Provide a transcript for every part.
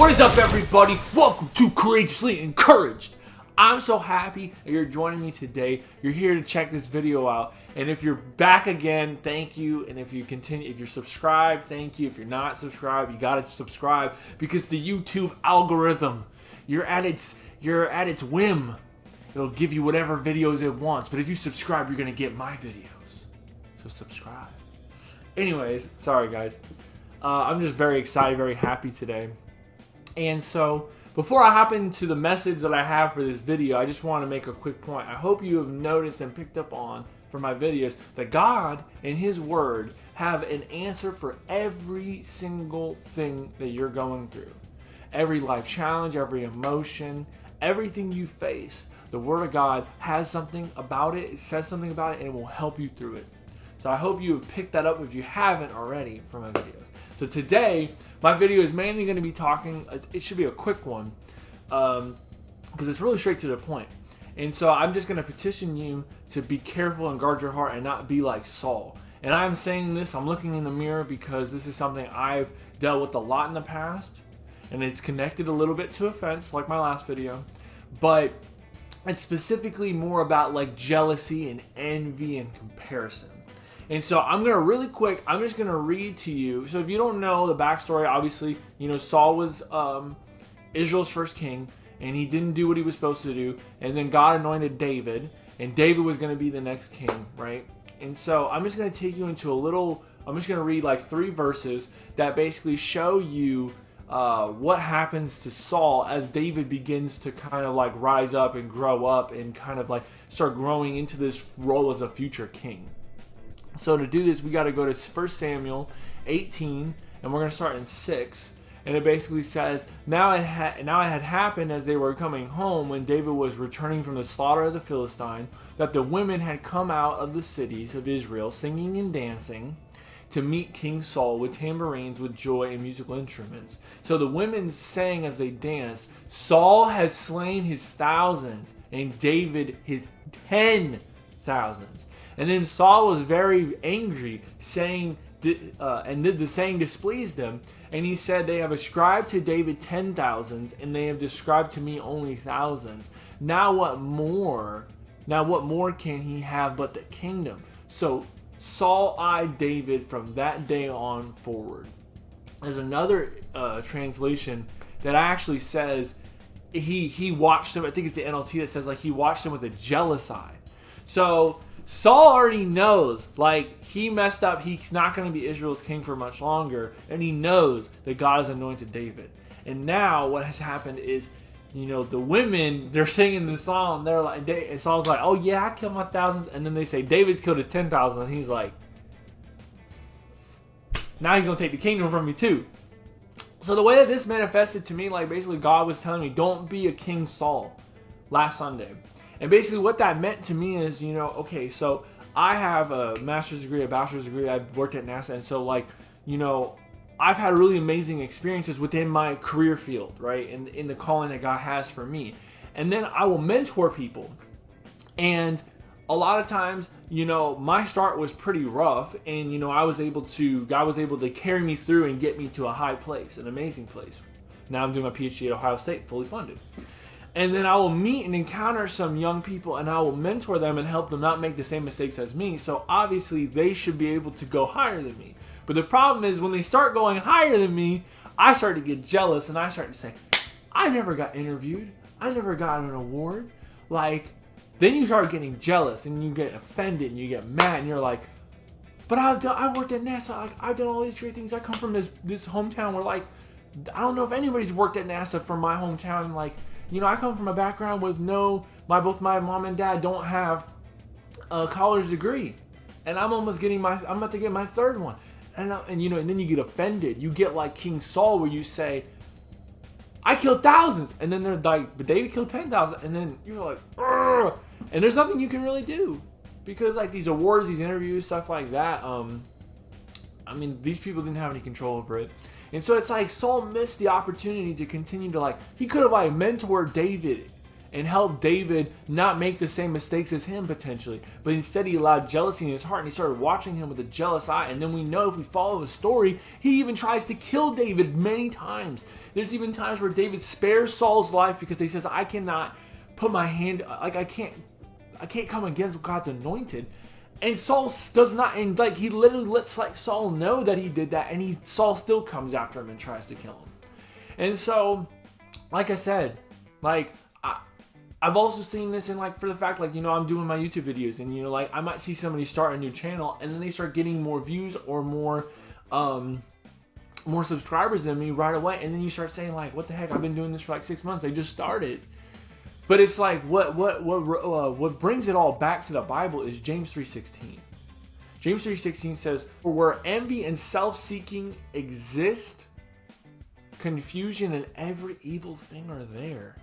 What is up, everybody? Welcome to Courageously Encouraged. I'm so happy that you're joining me today. You're here to check this video out. And if you're back again, thank you. And if you're subscribed, thank you. If you're not subscribed, you gotta subscribe because the YouTube algorithm, you're at its whim. It'll give you whatever videos it wants. But if you subscribe, you're gonna get my videos. So subscribe. Anyways, sorry guys. I'm just very excited, very happy today. And so, before I hop into the message that I have for this video, I just want to make a quick point. I hope you have noticed and picked up on from my videos that God and His Word have an answer for every single thing that you're going through. Every life challenge, every emotion, everything you face, the Word of God has something about it, it says something about it, and it will help you through it. So I hope you have picked that up if you haven't already from my videos. So today, my video is mainly going to be talking, it should be a quick one, because it's really straight to the point. And so I'm just going to petition you to be careful and guard your heart and not be like Saul. And I'm saying this, I'm looking in the mirror because this is something I've dealt with a lot in the past. And it's connected a little bit to offense, like my last video. But it's specifically more about like jealousy and envy and comparison. And so I'm going to really quick, I'm just going to read to you. So if you don't know the backstory, obviously, you know, Saul was Israel's first king, and he didn't do what he was supposed to do. And then God anointed David, and David was going to be the next king, right? And so I'm just going to take you into I'm just going to read like 3 verses that basically show you what happens to Saul as David begins to kind of like rise up and grow up and kind of like start growing into this role as a future king. So to do this, we got to go to 1 Samuel 18, and we're going to start in 6. And it basically says, Now it had happened as they were coming home when David was returning from the slaughter of the Philistine, that the women had come out of the cities of Israel, singing and dancing, to meet King Saul with tambourines, with joy and musical instruments. So the women sang as they danced, Saul has slain his thousands, and David his 10,000s. And then Saul was very angry, saying, and the saying displeased him. And he said, They have ascribed to David 10,000s, and they have described to me only thousands. Now what more can he have but the kingdom? So Saul eyed David from that day on forward. There's another translation that actually says he watched him. I think it's the NLT that says like he watched him with a jealous eye. So Saul already knows, like, he messed up. He's not going to be Israel's king for much longer. And he knows that God has anointed David. And now what has happened is, you know, the women, they're singing the song. They're like, and Saul's like, oh yeah, I killed my thousands. And then they say, David's killed his 10,000. And he's like, now he's going to take the kingdom from me too. So the way that this manifested to me, like basically God was telling me, don't be a King Saul last Sunday. And basically what that meant to me is, you know, okay, so I have a master's degree, a bachelor's degree. I've worked at NASA. And so like, you know, I've had really amazing experiences within my career field, right? In the calling that God has for me. And then I will mentor people. And a lot of times, you know, my start was pretty rough. And, you know, God was able to carry me through and get me to a high place, an amazing place. Now I'm doing my PhD at Ohio State, fully funded. And then I will meet and encounter some young people, and I will mentor them and help them not make the same mistakes as me. So obviously they should be able to go higher than me. But the problem is when they start going higher than me, I start to get jealous and I start to say, I never got interviewed. I never got an award. Like, then you start getting jealous and you get offended and you get mad and you're like, but I've worked at NASA. Like, I've done all these great things. I come from this hometown where, like, I don't know if anybody's worked at NASA from my hometown. Like, you know, I come from a background with both my mom and dad don't have a college degree. And I'm about to get my 3rd one. And you know, and then you get offended. You get like King Saul where you say, I killed thousands. And then they're like, but David killed 10,000. And then you're like, ugh. And there's nothing you can really do. Because like these awards, these interviews, stuff like that, I mean, these people didn't have any control over it. And so it's like Saul missed the opportunity to continue to like, he could have like mentored David and helped David not make the same mistakes as him potentially. But instead he allowed jealousy in his heart and he started watching him with a jealous eye. And then we know, if we follow the story, he even tries to kill David many times. There's even times where David spares Saul's life because he says, I cannot put my hand, like I can't come against God's anointed. And Saul does not, and like he literally lets like Saul know that he did that, and Saul still comes after him and tries to kill him. And so, like I said, like I've also seen this in like, for the fact, like, you know, I'm doing my YouTube videos and, you know, like I might see somebody start a new channel and then they start getting more views or more subscribers than me right away. And then you start saying like, what the heck, I've been doing this for like 6 months. They just started. But it's like, what brings it all back to the Bible is James 3:16. James 3:16 says, for where envy and self-seeking exist, confusion and every evil thing are there.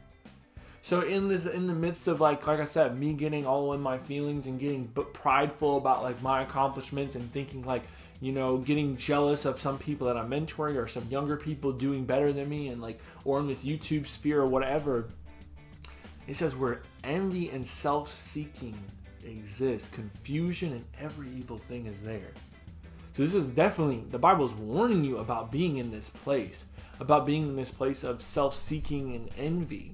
So in the midst of like I said, me getting all in my feelings and getting prideful about like my accomplishments and thinking like, you know, getting jealous of some people that I'm mentoring or some younger people doing better than me, and like, or in this YouTube sphere or whatever, it says where envy and self-seeking exist, confusion and every evil thing is there. So this is definitely, the Bible is warning you about being in this place, of self-seeking and envy.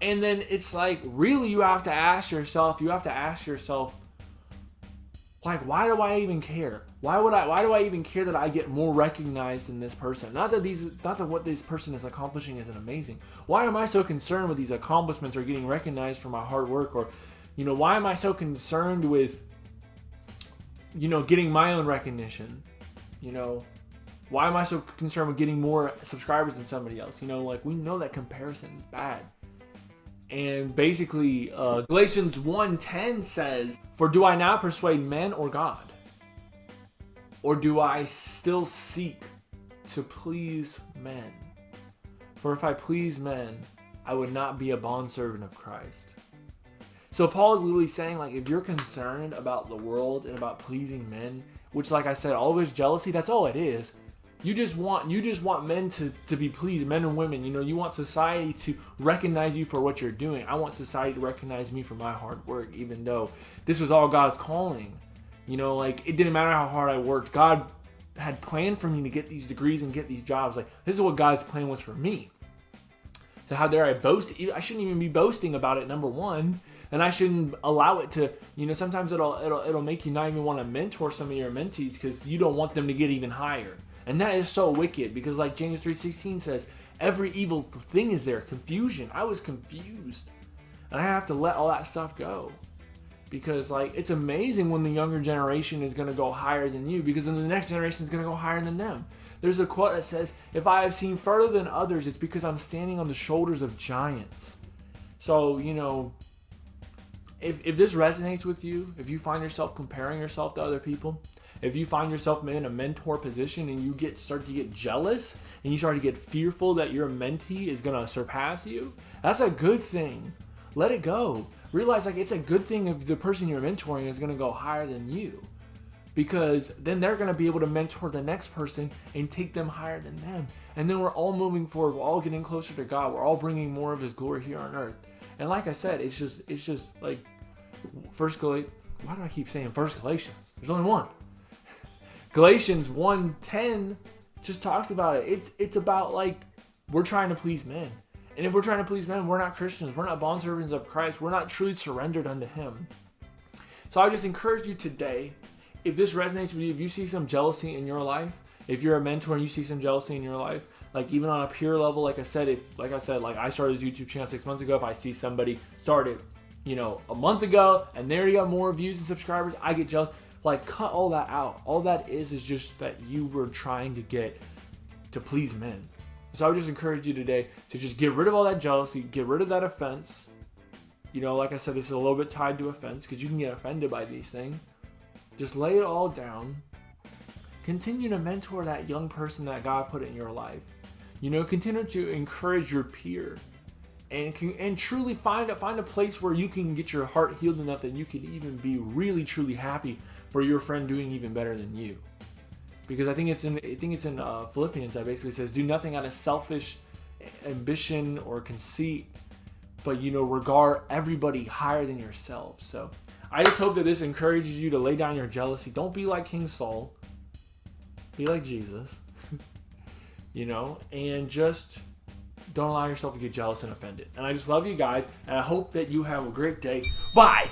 And then it's like, really, you have to ask yourself, like, why do I even care? Why do I even care that I get more recognized than this person? Not that what this person is accomplishing isn't amazing. Why am I so concerned with these accomplishments or getting recognized for my hard work? Or, you know, why am I so concerned with, you know, getting my own recognition? You know, why am I so concerned with getting more subscribers than somebody else? You know, like, we know that comparison is bad. And basically, Galatians 1:10 says, for do I now persuade men or God? Or do I still seek to please men? For if I please men, I would not be a bondservant of Christ. So Paul is literally saying, like, if you're concerned about the world and about pleasing men, which, like I said, all of his jealousy, that's all it is. You just want men to be pleased, men and women. You know, you want society to recognize you for what you're doing. I want society to recognize me for my hard work, even though this was all God's calling. You know, like, it didn't matter how hard I worked. God had planned for me to get these degrees and get these jobs. Like, this is what God's plan was for me. So how dare I boast? I shouldn't even be boasting about it, number one. And I shouldn't allow it to, you know, sometimes it'll make you not even want to mentor some of your mentees because you don't want them to get even higher. And that is so wicked, because like James 3:16 says, every evil thing is there. Confusion. I was confused. And I have to let all that stuff go. Because like, it's amazing when the younger generation is going to go higher than you, because then the next generation is going to go higher than them. There's a quote that says, if I have seen further than others, it's because I'm standing on the shoulders of giants. So, you know, if this resonates with you, if you find yourself comparing yourself to other people, if you find yourself in a mentor position and you start to get jealous and you start to get fearful that your mentee is going to surpass you, that's a good thing. Let it go. Realize like it's a good thing if the person you're mentoring is going to go higher than you, because then they're going to be able to mentor the next person and take them higher than them. And then we're all moving forward. We're all getting closer to God. We're all bringing more of his glory here on earth. And like I said, it's just like why do I keep saying First Galatians? There's only one. Galatians 1:10 just talks about it. It's about like, we're trying to please men. And if we're trying to please men, we're not Christians. We're not bondservants of Christ. We're not truly surrendered unto him. So I just encourage you today, if this resonates with you, if you see some jealousy in your life, if you're a mentor and you see some jealousy in your life, like even on a pure level, like I said, I started this YouTube channel 6 months ago. If I see somebody started, you know, a month ago and they already got more views and subscribers, I get jealous. Like, cut all that out. All that is just that you were trying to get to please men. So I would just encourage you today to just get rid of all that jealousy, get rid of that offense. You know, like I said, this is a little bit tied to offense because you can get offended by these things. Just lay it all down. Continue to mentor that young person that God put in your life. You know, continue to encourage your peer. And truly find a place where you can get your heart healed enough that you can even be really truly happy for your friend doing even better than you. Because I think it's in Philippians that basically says, do nothing out of selfish ambition or conceit, but regard everybody higher than yourself. So I just hope that this encourages you to lay down your jealousy. Don't be like King Saul. Be like Jesus. And just don't allow yourself to get jealous and offended. And I just love you guys, and I hope that you have a great day. Bye!